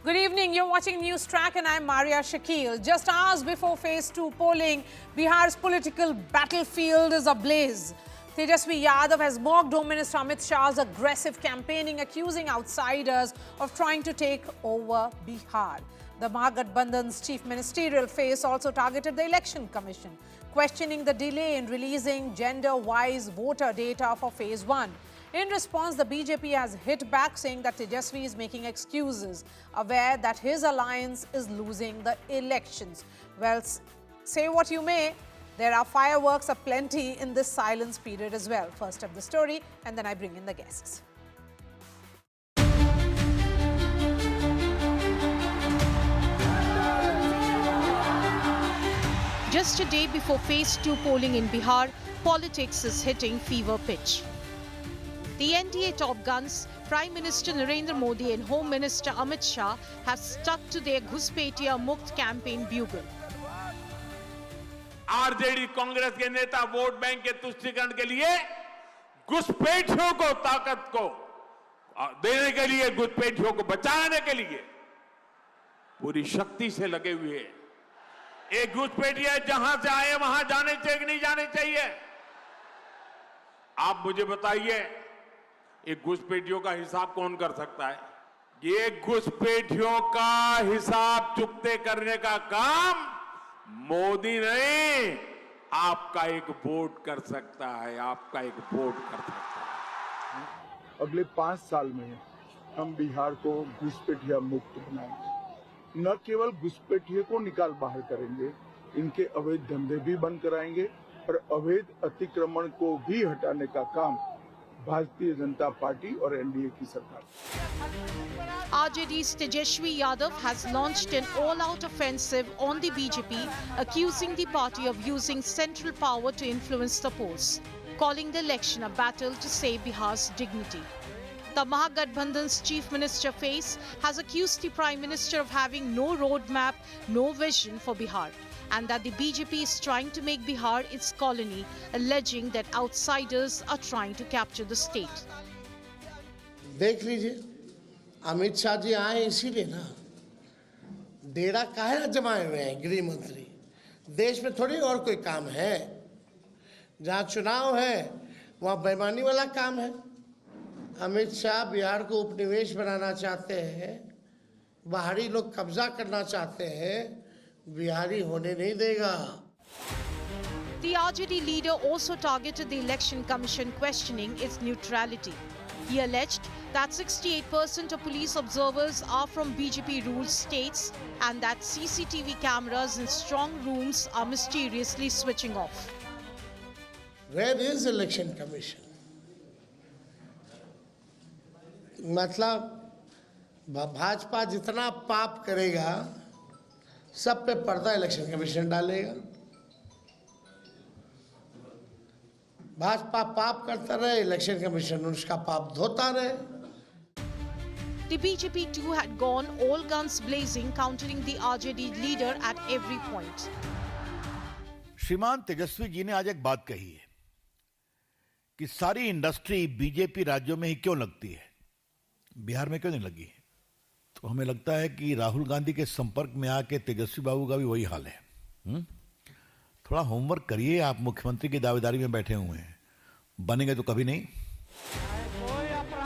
Good evening. You're watching News Track and I'm Maria Shakil. Just hours before Phase 2 polling, Bihar's political battlefield is ablaze. Tejashwi Yadav has mocked Home Minister Amit Shah's aggressive campaigning, accusing outsiders of trying to take over Bihar. The Mahagathbandhan's chief ministerial face also targeted the Election Commission, questioning the delay in releasing gender-wise voter data for Phase 1. In response, the BJP has hit back, saying that Tejashwi is making excuses, aware that his alliance is losing the elections. Well, say what you may, there are fireworks aplenty in this silence period as well. First up the story, and then I bring in the guests. Just a day before Phase 2 polling in Bihar, politics is hitting fever pitch. The NDA top guns, Prime Minister Narendra Modi and Home Minister Amit Shah, have stuck to their Ghuspetia Mukt campaign bugle. RJD Congress के नेता vote bank के तुष्टीकरण के लिए घुसपैठियों को ताकत को देने के लिए, घुसपैठियों को बचाने के लिए पूरी शक्ति से लगे हुए हैं। एक घुसपैठिया जहां से आए वहां जाने चाहिए कि नहीं जाने चाहिए? आप मुझे बताइए, एक घुसपैठियों का हिसाब कौन कर सकता है? ये घुसपैठियों का हिसाब चुकते करने का काम मोदी नहीं, आपका एक वोट कर सकता है, आपका एक वोट कर सकता है। अगले 5 साल में हम बिहार को घुसपैठिया मुक्त बनाएंगे। न केवल घुसपैठिए को निकाल बाहर करेंगे, इनके अवैध धंधे भी बंद कराएंगे और अवैध अतिक्रमण को भी हटाने का काम भारतीय जनता पार्टी और एनडीए की सरकार। RJD's Tejashwi Yadav has launched an all-out offensive on the BJP, accusing the party of using central power to influence the polls, calling the election a battle to save Bihar's dignity. The Mahagathbandhan's chief minister face has accused the Prime Minister of having no roadmap, no vision for Bihar, and that the BJP is trying to make Bihar its colony, alleging that outsiders are trying to capture the state. देख लीजिए, अमित शाह जी आए इसीलिए ना, डेरा काहे जमाए हुए हैं गृह मंत्री? देश में थोड़ी और कोई काम है? जहाँ चुनाव है वहाँ बेईमानी वाला काम है। अमित शाह बिहार को उपनिवेश बनाना चाहते हैं, बाहरी लोग कब्जा करना चाहते हैं, बिहारी होने नहीं देगा। The RJD leader also targeted the Election Commission, questioning its neutrality. He alleged that 68% of police observers are from BJP-ruled states and that CCTV cameras in strong rooms are mysteriously switching off. Where is Election Commission? मतलब भाजपा जितना पाप करेगा, सब पे पर्दा election commission डालेगा। भाजपा पाप करता रहे, इलेक्शन कमीशन उसका पाप धोता रहे। The BJP too had gone all guns blazing, countering the RJD leader at every point. श्रीमान तेजस्वी जी ने आज एक बात कही है कि सारी इंडस्ट्री बीजेपी राज्यों में ही क्यों लगती है, बिहार में क्यों नहीं लगी? तो हमें लगता है कि राहुल गांधी के संपर्क में आके तेजस्वी बाबू का भी वही हाल है। थोड़ा होमवर्क करिए, आप मुख्यमंत्री की दावेदारी में बैठे हुए हैं, बनेंगे तो कभी नहीं।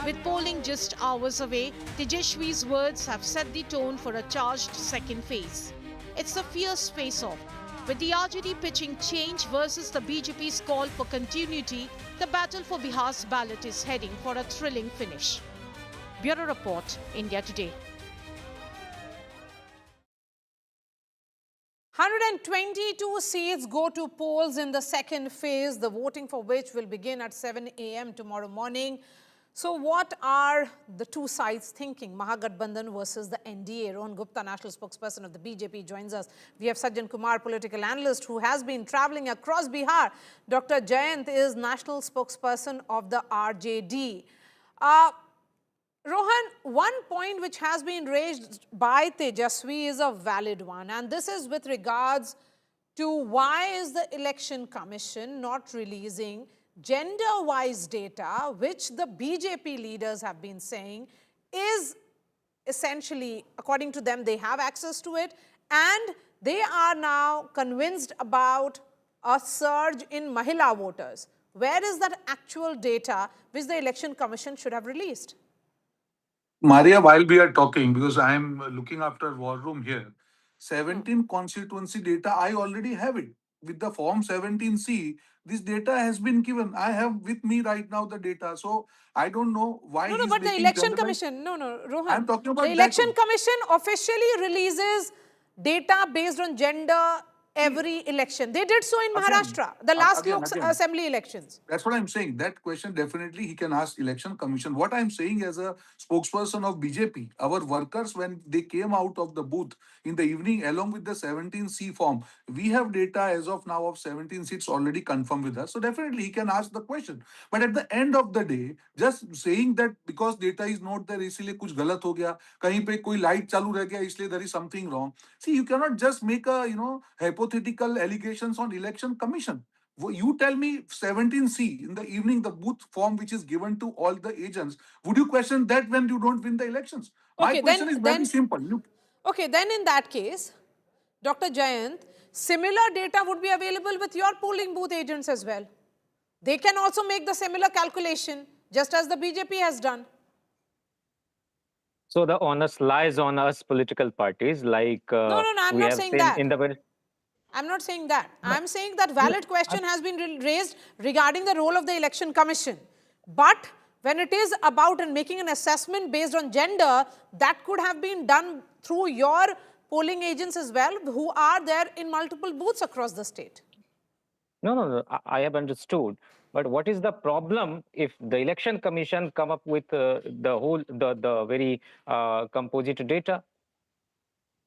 With polling just hours away, Tejashwi's words have set the tone for a charged second phase. It's a fierce face-off, with the RJD pitching change versus the BJP's call for continuity. The battle for Bihar's ballot is heading for a thrilling finish. Bureau Report, India Today. 122 seats go to polls in the second phase, the voting for which will begin at 7 a.m. tomorrow morning. So what are the two sides thinking? Mahagathbandhan versus the NDA. Rohan Gupta, national spokesperson of the BJP, joins us. We have Sajjan Kumar, political analyst who has been traveling across Bihar. Dr. Jayant is national spokesperson of the RJD. Rohan, one point which has been raised by Tejashwi is a valid one, and this is with regards to why is the Election Commission not releasing gender-wise data, which the BJP leaders have been saying is essentially, according to them, they have access to it, and they are now convinced about a surge in Mahila voters. Where is that actual data which the Election Commission should have released? Maria, while we are talking, because I am looking after War Room here, 17 constituency data, I already have it. With the Form 17C, this data has been given. I have with me right now the data. So I don't know why No, he's but the making Election generalized. Commission, no, Rohan. I'm talking about The that Election one. Commission officially releases data based on gender every election. They did so in Again, Maharashtra, the last again, again. assembly elections. That's what I'm saying. That question definitely he can ask Election Commission. What I'm saying as a spokesperson of BJP, our workers, when they came out of the booth in the evening along with the 17C form, we have data as of now of 17 seats already confirmed with us. So definitely he can ask the question. But at the end of the day, just saying that because data is not there, इसलिए कुछ गलत हो गया, कहीं पे कोई light चालू रह गया, इसलिए there is something wrong. See, you cannot just make a hypothetical allegations on Election Commission. You tell me 17C in the evening, the booth form which is given to all the agents. Would you question that when you don't win the elections? My Okay, question is very simple. Okay, then in that case, Dr. Jayant, similar data would be available with your polling booth agents as well. They can also make the similar calculation, just as the BJP has done. So the onus lies on us political parties, like No, I'm we not have saying seen that. in the I'm not saying that. I'm saying that valid question has been raised regarding the role of the Election Commission. But when it is about making an assessment based on gender, that could have been done through your polling agents as well, who are there in multiple booths across the state. No, I have understood. But what is the problem if the Election Commission come up with the very composite data?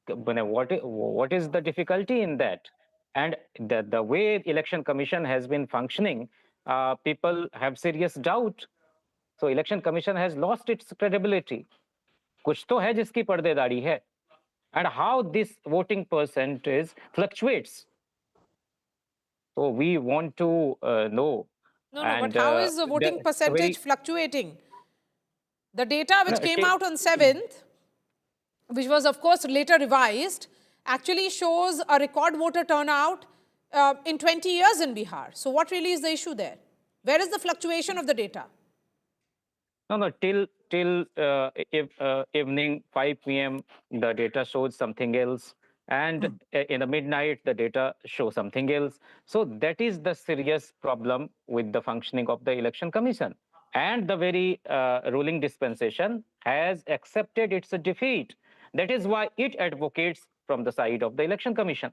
What is the difficulty in that? And the way Election Commission has been functioning, people have serious doubt. So Election Commission has lost its credibility. कुछ तो है जिसकी पर्देदारी है. And how this voting percentage fluctuates. So we want to know. No, but how is the voting percentage fluctuating? The data which came out on 7th, which was of course later revised, actually shows a record voter turnout in 20 years in Bihar. So what really is the issue there? Where is the fluctuation of the data? No, till evening 5 p.m. the data shows something else, and in the midnight the data shows something else. So that is the serious problem with the functioning of the Election Commission. And the very ruling dispensation has accepted its defeat. That is why it advocates from the side of the Election Commission.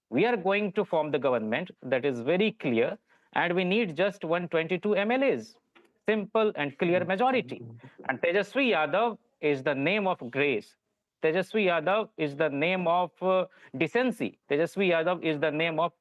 We are going to form the government, that is very clear, and we need just 122 MLAs. Simple and clear majority. And Tejashwi Yadav is the name of grace. Tejashwi Yadav is the name of decency. Tejashwi Yadav is the name of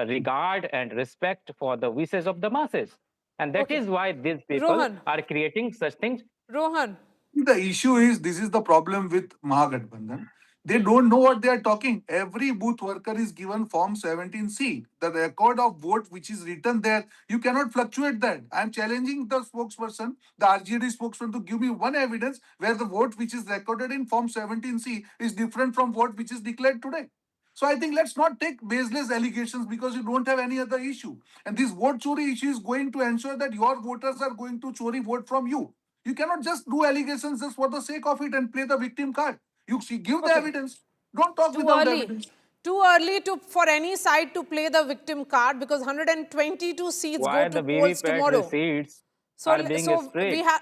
regard and respect for the wishes of the masses. And that is why these people are creating such things. Rohan. The issue is, this is the problem with Mahagathbandhan. They don't know what they are talking. Every booth worker is given Form 17C. The record of vote which is written there, you cannot fluctuate that. I am challenging the spokesperson, the RJD spokesperson, to give me one evidence where the vote which is recorded in Form 17C is different from vote which is declared today. So I think let's not take baseless allegations because you don't have any other issue. And this vote chori issue is going to ensure that your voters are going to chori vote from you. You cannot just do allegations just for the sake of it and play the victim card. You see, give the evidence. Don't talk without evidence. Too early for any side to play the victim card because 122 seats go to polls tomorrow. Receipts So, are being we have,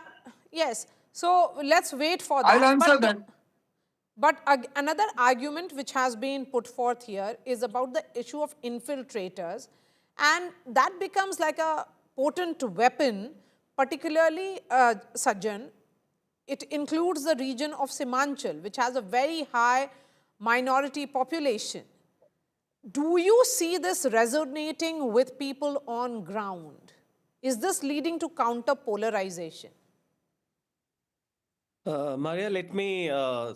yes. So let's wait for that. I'll answer that. But another argument which has been put forth here is about the issue of infiltrators, and that becomes like a potent weapon, particularly Sajjan. It includes the region of Seemanchal, which has a very high minority population. Do you see this resonating with people on ground? Is this leading to counter polarization? Maria, let me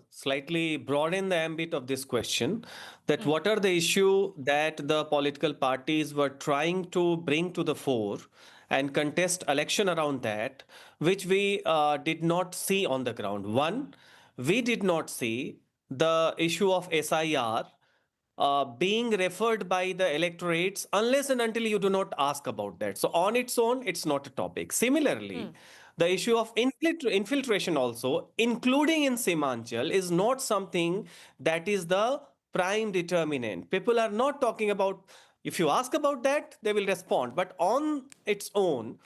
slightly broaden the ambit of this question. That what are the issue that the political parties were trying to bring to the fore and contest election around that, which we did not see on the ground? One, we did not see the issue of SIR being referred by the electorates unless and until you do not ask about that. So on its own, it's not a topic. Similarly, the issue of infiltration also, including in Seemanchal, is not something that is the prime determinant. People are not talking about, if you ask about that, they will respond. But on its own,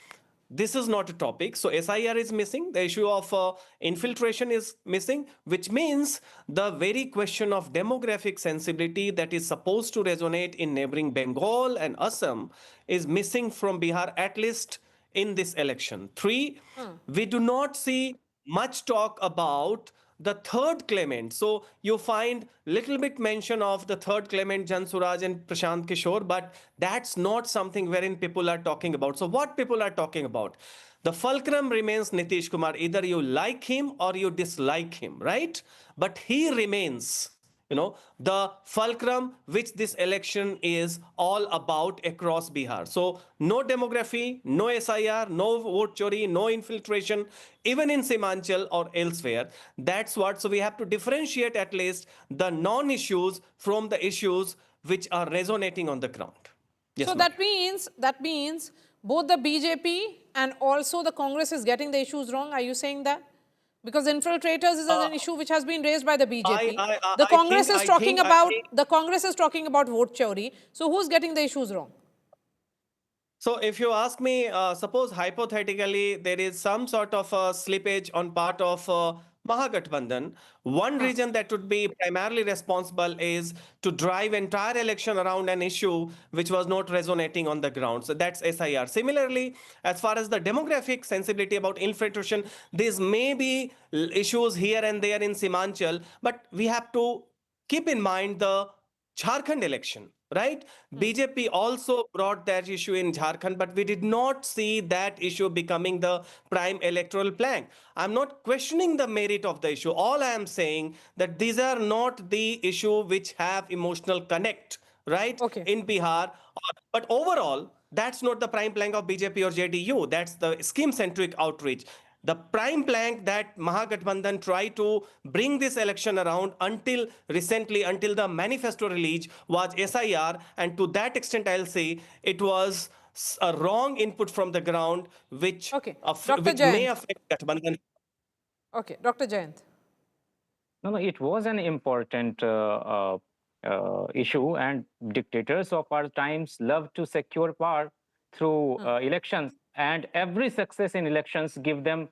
this is not a topic. So SIR is missing. The issue of infiltration is missing, which means the very question of demographic sensibility that is supposed to resonate in neighboring Bengal and Assam is missing from Bihar, at least in this election. Three, we do not see much talk about the third claimant. So you find little bit mention of the third claimant, Jan Suraj and Prashant Kishore, but that's not something wherein people are talking about. So what people are talking about? The fulcrum remains Nitish Kumar. Either you like him or you dislike him, right? But he remains, the fulcrum which this election is all about across Bihar. So no demography, no SIR, no vote chori, no infiltration, even in Seemanchal or elsewhere. That's what, so we have to differentiate at least the non-issues from the issues which are resonating on the ground. Yes, so that means both the BJP and also the Congress is getting the issues wrong. Are you saying that? Because infiltrators is an issue which has been raised by the BJP. The Congress is talking about vote chori. So who's getting the issues wrong? So if you ask me, suppose hypothetically there is some sort of a slippage on part of Mahagathbandhan, one reason that would be primarily responsible is to drive entire election around an issue which was not resonating on the ground. So that's SIR. Similarly, as far as the demographic sensibility about infiltration, these may be issues here and there in Seemanchal, but we have to keep in mind the Jharkhand election. Right? BJP also brought that issue in Jharkhand, but we did not see that issue becoming the prime electoral plank. I'm not questioning the merit of the issue. All I am saying that these are not the issue which have emotional connect, right? Okay. In Bihar. But overall, that's not the prime plank of BJP or JDU. That's the scheme-centric outreach. The prime plank that Mahagathbandhan tried to bring this election around until recently, until the manifesto release, was SIR. And to that extent, I'll say it was a wrong input from the ground, which, which may affect Gathbandhan. Okay, Dr. Jayant. No, it was an important issue, and dictators of our times love to secure power through elections, and every success in elections give them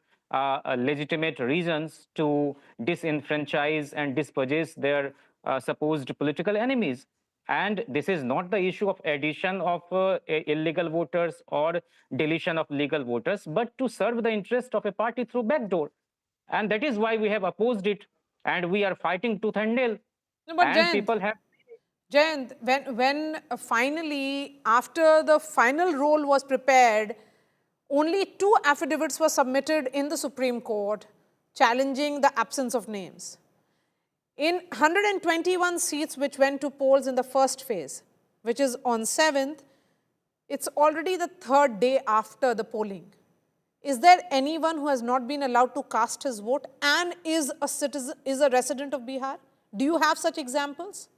legitimate reasons to disenfranchise and dispossess their supposed political enemies. And this is not the issue of addition of illegal voters or deletion of legal voters, but to serve the interest of a party through backdoor. And that is why we have opposed it, and we are fighting tooth and nail. No, but and people have... Jayant, when finally, after the final roll was prepared, only 2 affidavits were submitted in the Supreme Court challenging the absence of names. In 121 seats which went to polls in the first phase, which is on 7th, it's already the 3rd day after the polling. Is there anyone who has not been allowed to cast his vote and is a resident of Bihar? Do you have such examples?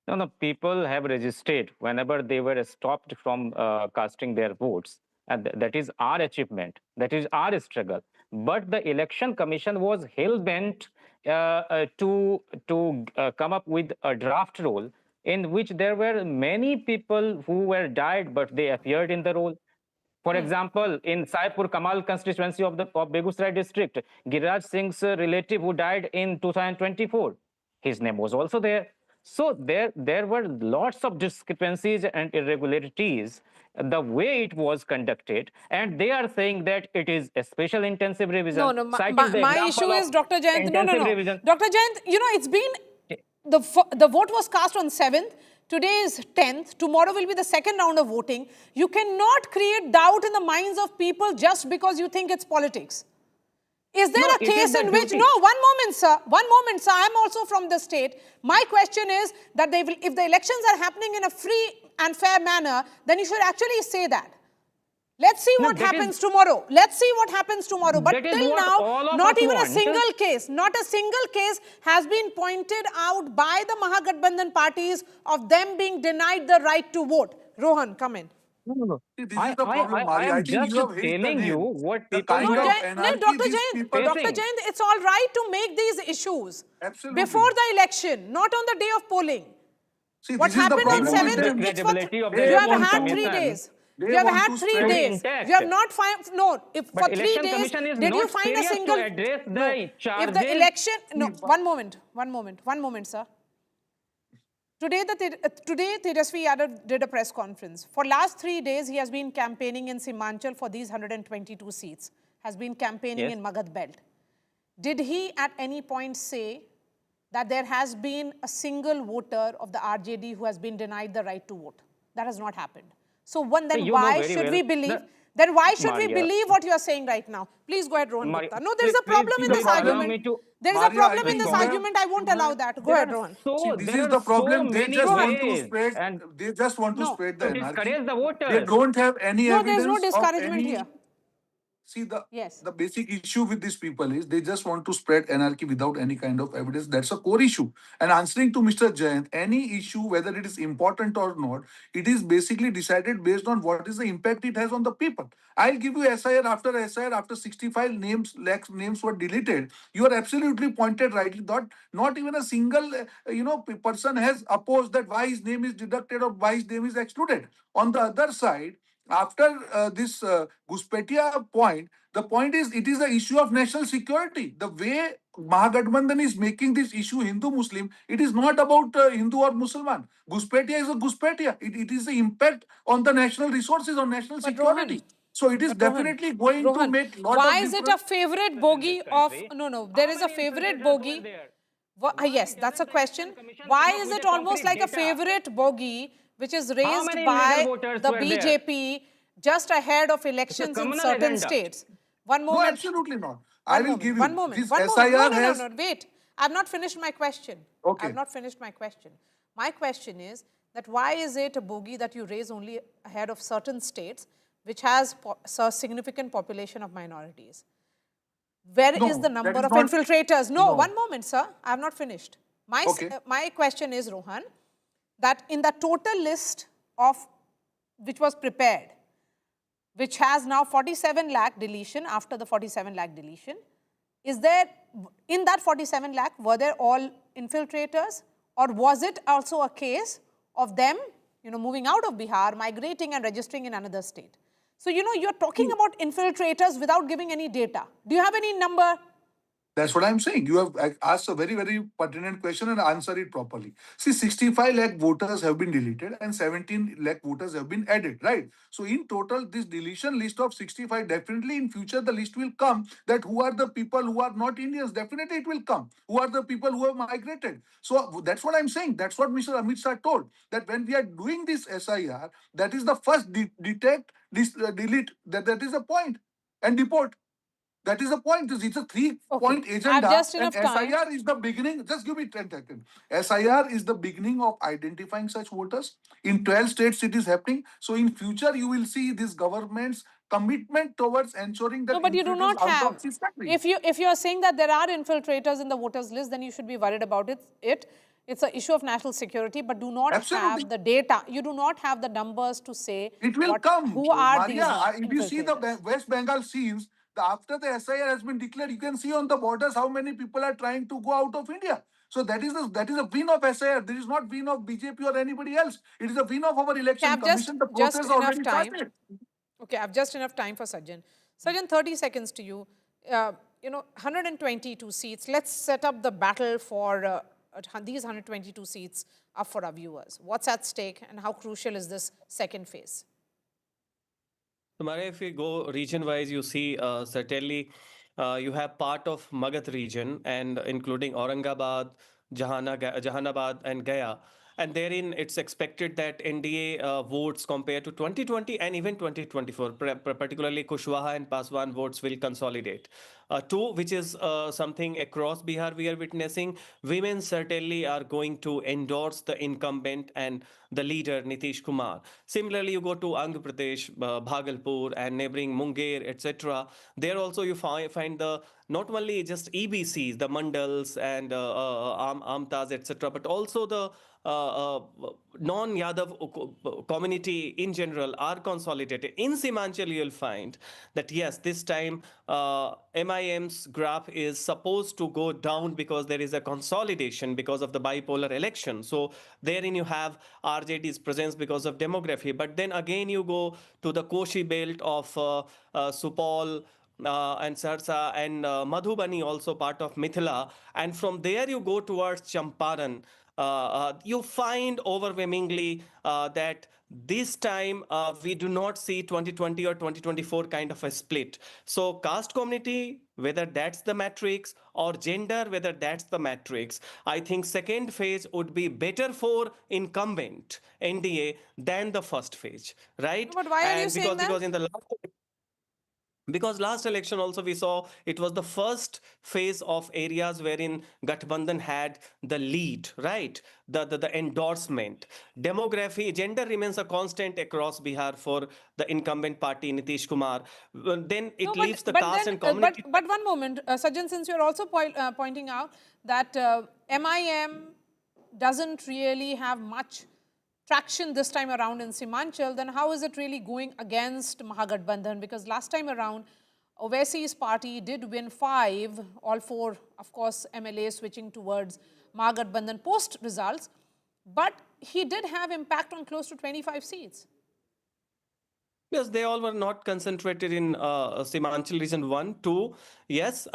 No, people have registered whenever they were stopped from casting their votes. And that is our achievement. That is our struggle. But the Election Commission was hell-bent to come up with a draft roll in which there were many people who were died, but they appeared in the roll. For example, in Saipur Kamal constituency of Begusarai district, Giriraj Singh's relative who died in 2024, his name was also there. So there were lots of discrepancies and irregularities the way it was conducted, and they are saying that it is a special intensive revision. No, my issue is, Dr. Jayant, no. Dr. Jayant, it's been, the vote was cast on 7th, today is 10th, tomorrow will be the 2nd round of voting. You cannot create doubt in the minds of people just because you think it's politics. Is there a case in which, no, one moment, sir, I'm also from the state. My question is that if the elections are happening in a free and fair manner, then you should actually say that. Let's see No, what that is- happens tomorrow. Let's see what happens tomorrow. But That is till what now, all of not us even a want. single case, not a single case has been pointed out by the Mahagathbandhan parties of them being denied the right to vote. Rohan, come in. No. See, this is the problem, Mari. I I am think just you have hit the telling you nail. what The people kind No, of were anarchy Dr. these Jayant, people Dr. facing. Jayant, it's all right to make these issues Absolutely. before the election, not on the day of polling. See, What this is the happened on problem with 7th? them. It's for credibility of the you have election had 3 commission. days. They You have want had to 3 spread- days. Intact. You have not found, no, if But for 3 election days, commission is did you not find a serious to single, address no, the if the charges. election, no, one moment, sir. Today, Tejashwi Yadav did a press conference. For last 3 days, he has been campaigning in Seemanchal for these 122 seats, has been campaigning Yes. in Magadh belt. Did he at any point say that there has been a single voter of the RJD who has been denied the right to vote? That has not happened. So then you know why very should well we believe? the- Then why should we Maria. believe what you are saying right now? Please go ahead, Rohan Maria, Gupta. No, there is a please, problem in please this allow argument. me to- There is a Maria, problem I in this think you have- argument. I won't allow that. Go ahead, Rohan. See, this There is are the problem. so They many just want to ways spread. and They just want to No. spread the to anarchy. discourage the voters. They don't have any No, there is no evidence of discouragement any. here. See, Yes. the basic issue with these people is they just want to spread anarchy without any kind of evidence. That's a core issue. And answering to Mr. Jayant, any issue, whether it is important or not, it is basically decided based on what is the impact it has on the people. I'll give you SIR after 65 lakhs names were deleted. You are absolutely pointed rightly. Not even a single person has opposed that why his name is deducted or why his name is excluded. On the other side, after this Ghuspetia point, the point is it is the issue of national security. The way Mahagathbandhan is making this issue Hindu-Muslim, it is not about Hindu or Muslim. Ghuspetia is a Ghuspetia. It is the impact on the national resources, on national But security. Rohan, So it is but Rohan, definitely going to Rohan, make lot why of is it difference. a favorite bogey of, country? no, there is a many favorite infiltrators bogey. were there? Yes, that's a doesn't question. Election Commission Why come up is with it a almost concrete like a data? favorite bogey which is raised many by illegal voters the were there? BJP just ahead of elections in communal certain agenda. states? One No, moment. absolutely not. I will give you. One moment. This One SIR moment. has. No, wait. I've not finished my question. Okay. I've not finished my question. My question is that why is it a bogey that you raise only ahead of certain states which has a significant population of minorities? Where is No, the that number is of not- infiltrators? No, No. one moment, sir. I have not finished. Okay. My question is, Rohan, that in the total list of which was prepared, which has now 47 lakh deletion after the 47 lakh deletion, is there, in that 47 lakh, were there all infiltrators, or was it also a case of them, moving out of Bihar, migrating and registering in another state? So, you're talking about infiltrators without giving any data. Do you have any number? That's what I'm saying. You have asked a very, very pertinent question and answer it properly. See, 65 lakh voters have been deleted and 17 lakh voters have been added, right? So in total, this deletion list of 65, definitely in future, the list will come that who are the people who are not Indians. Definitely it will come. Who are the people who have migrated? So that's what I'm saying. That's what Mr. Amit Shah told, that when we are doing this SIR, that is the first detect, delete, that is the point, and deport. That is the point. It's a three-point Okay. agenda. I've just And enough time. SIR is the beginning. Just give me 10 seconds. SIR is the beginning of identifying such voters. In 12 states, it is happening. So in future, you will see this government's commitment towards ensuring that No, but you do infiltrators not out have. of this country. If you are saying that there are infiltrators in the voters list, then you should be worried about it. It's an issue of national security, but do not Absolutely. have the data. You do not have the numbers to say It will come. who are Maria, these if you see the infiltrators. West Bengal scenes, after the SIR has been declared, you can see on the borders how many people are trying to go out of India. So that is a win of SIR. There is not win of BJP or anybody else. It is a win of our election I've commission. The just process enough already time. started. Okay, I've just enough time for Sajjan. Sajjan, 30 seconds to you. 122 seats. Let's set up the battle for these 122 seats up for our viewers. What's at stake and how crucial is this second phase? So, Maria, if we go region-wise, you see certainly you have part of Magadh region and including Aurangabad, Jahanabad and Gaya. And therein, it's expected that NDA votes compared to 2020 and even 2024, particularly Kushwaha and Paswan votes will consolidate. Two, which is something across Bihar we are witnessing, women certainly are going to endorse the incumbent and the leader Nitish Kumar. Similarly, you go to Andhra Pradesh, Bhagalpur, and neighboring Munger, etc. There also you find the not only just EBCs, the mandals and amtas, etc., but also the non-Yadav community in general are consolidated. In Seemanchal, you'll find that yes, this time MIM's graph is supposed to go down because there is a consolidation because of the bipolar election. So therein you have RJD's presence because of demography. But then again, you go to the Koshi belt of Supal, and Sarsa and Madhubani, also part of Mithila. And from there you go towards Champaran. You find overwhelmingly that this time we do not see 2020 or 2024 kind of a split. So caste community, whether that's the matrix, or gender, whether that's the matrix, I think second phase would be better for incumbent NDA than the first phase, right? But why are you saying that? Because in the last election also we saw it was the first phase of areas wherein Gathbandhan had the lead, right? The endorsement. Demography, gender remains a constant across Bihar for the incumbent party Nitish Kumar. Then it No, leaves the caste and community. but one moment, Sajjan, since you're also pointing out that MIM doesn't really have much traction this time around in Seemanchal, then how is it really going against Mahagathbandhan? Because last time around, Owaisi's party did win 5, all 4, of course, MLAs switching towards Mahagathbandhan post results, but he did have impact on close to 25 seats. Yes, they all were not concentrated in Seemanchal region 1, 2. Yes,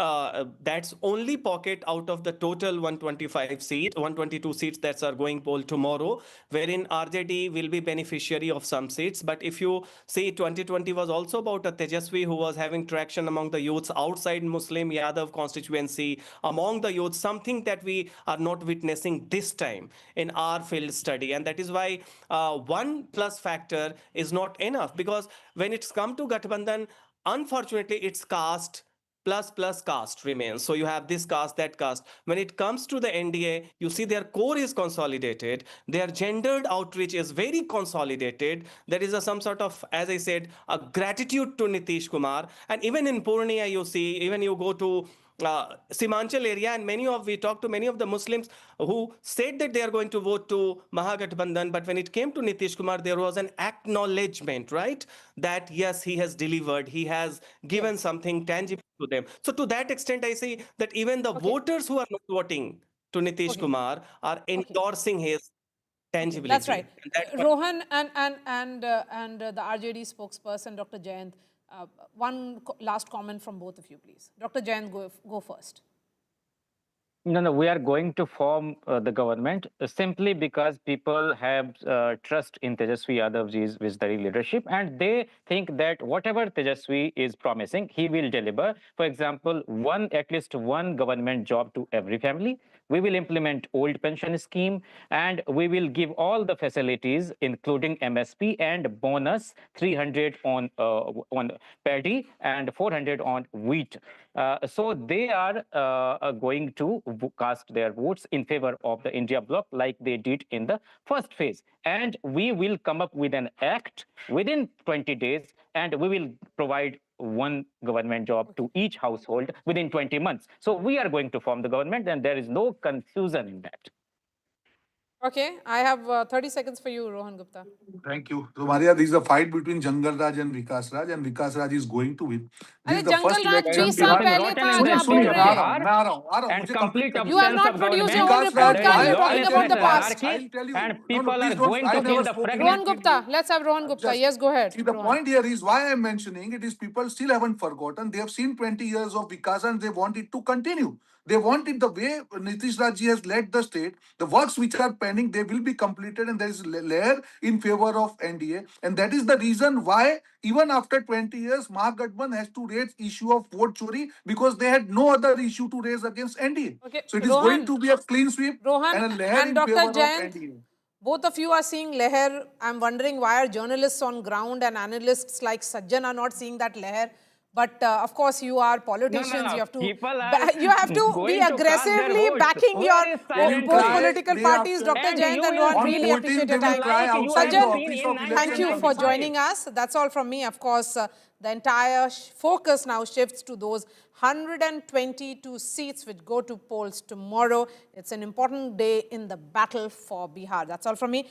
that's only pocket out of the total 122 seats that are going poll tomorrow, wherein RJD will be beneficiary of some seats. But if you see, 2020 was also about a Tejashwi who was having traction among the youths outside Muslim Yadav constituency, among the youths, something that we are not witnessing this time in our field study. And that is why 1 plus factor is not enough, because when it's come to Gathbandhan, unfortunately, it's caste plus caste remains. So you have this caste, that caste. When it comes to the NDA, you see their core is consolidated. Their gendered outreach is very consolidated. There is some sort of, as I said, a gratitude to Nitish Kumar. And even in Purnia, you see, even you go to Seemanchal area, and we talked to many of the Muslims who said that they are going to vote to Mahagathbandhan, but when it came to Nitish Kumar, there was an acknowledgement, right? That yes, he has delivered, he has given something tangible to them. So to that extent, I see that even the voters who are not voting to Nitish Kumar are endorsing his tangibility. That's right. Rohan and the RJD spokesperson, Dr. Jayant, one last comment from both of you, please. Dr. Jayant, go first. No, we are going to form the government simply because people have trust in Tejashwi Yadavji's visionary leadership, and they think that whatever Tejashwi is promising, he will deliver. For example, at least one government job to every family. We will implement old pension scheme, and we will give all the facilities, including MSP and bonus, 300 on paddy and 400 on wheat. So they are going to cast their votes in favor of the India bloc like they did in the first phase. And we will come up with an act within 20 days, and we will provide one government job to each household within 20 months. So we are going to form the government, and there is no confusion in that. Okay, I have 30 seconds for you, Rohan Gupta. Thank you. So, Maria, this is a fight between Jangal Raj and Vikas Raj, and Vikas Raj is going to win. अरे जंगल राज 20 साल पहले था आज आप बोल रहे हैं And complete You have not produced your own report card. You're talking about the past. And people are going to kill the pregnant. Rohan Gupta, let's have Rohan Gupta. Yes, go ahead. See, the point here is why I'm mentioning it is people still haven't forgotten. They have seen 20 years of Vikas and they want it to continue. They want it the way Nitish Raj has led the state. The works which are pending, they will be completed, and there is a layer in favor of NDA. And that is the reason why, even after 20 years, Mahagathbandhan has to raise issue of vote chori, because they had no other issue to raise against NDA. Okay, So it is Rohan, going to be a clean sweep Rohan and a layer in Dr. favor Jayant, of NDA. both of you are seeing leher. I'm wondering why are journalists on ground and analysts like Sajjan are not seeing that leher. But of course, you are politicians. no. You have to People are you have to be going to cast their aggressively votes. backing Where your is silent both voting? political Day parties, after- Dr. And Jayant you and will Rohan. On see Really 14th, appreciate they your will time. cry like you outside have the Sajjan, office seen of in election thank you for commission. joining us. That's all from me. Of course, the entire focus now shifts to those 122 seats which go to polls tomorrow. It's an important day in the battle for Bihar. That's all from me.